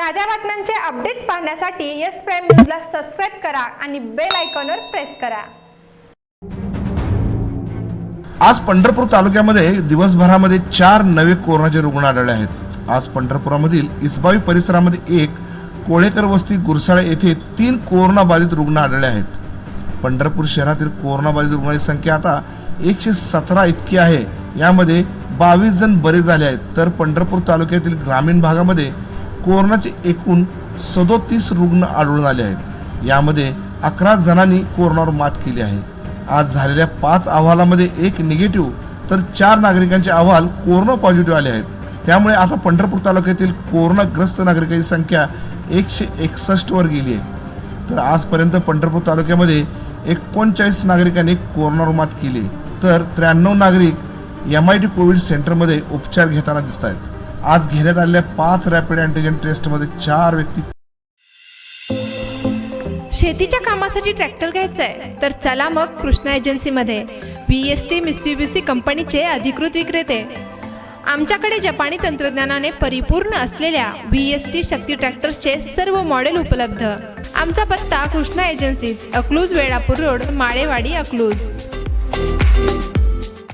ताज्या बातम्यांचे अपडेट्स पाहण्यासाठी यस प्राइम न्यूजला सबस्क्राइब करा आणि बेल आयकॉनवर प्रेस करा। आज पंढरपूर तालुक्यामध्ये दिवसभरामध्ये 4 नवे कोरोनाचे रुग्ण आढळले आहेत। आज पंढरपुरामधील इसबावी परिसरामध्ये 1, कोळेकर वस्ती गुरसाळे येथे 3 कोरोना बाधित रुग्ण आढळले आहेत। पंढरपूर शहरातील कोरोना बाधित रुग्णांची संख्या आता 117 इतकी आहे। यामध्ये 22 जण बरे झाले आहेत, तर पंढरपूर तालुक्यातील ग्रामीण भागामध्ये कोरोनाचे एकूण 37 रुग्ण आढळून आले आहेत। यामध्ये 11 जणांनी कोरोनावर मात केली आहे। आज झालेल्या 5 अहवालामध्ये 1 निगेटिव्ह तर 4 नागरिकांचे अहवाल कोरोना पॉझिटिव्ह आले आहेत। त्यामुळे आता पंढरपूर तालुक्यातील कोरोनाग्रस्त नागरिकांची संख्या 161 वर गेली आहे। तर आजपर्यंत पंढरपूर तालुक्यामध्ये 39 नागरिकांनी कोरोनावर मात केली, तर 93 नागरिक MIT कोविड सेंटरमध्ये उपचार घेताना दिसत आहेत। आज घेण्यात आलेल्या 5 रॅपिड अँटीजन टेस्टमध्ये 4 व्यक्ती। शेतीच्या कामासाठी ट्रॅक्टर घ्यायचा आहे तर चला मग कृष्णा एजन्सीमध्ये। VST मित्सुबिशी कंपनीचे अधिकृत विक्रेते। आमच्याकडे जपानी तंत्रज्ञानाने परिपूर्ण असलेल्या VST शक्ती ट्रॅक्टर्सचे सर्व मॉडेल उपलब्ध। आमचा पत्ता कृष्णा एजन्सीज, अकलूज वेळापूर रोड, माळेवाडी, अकलूज।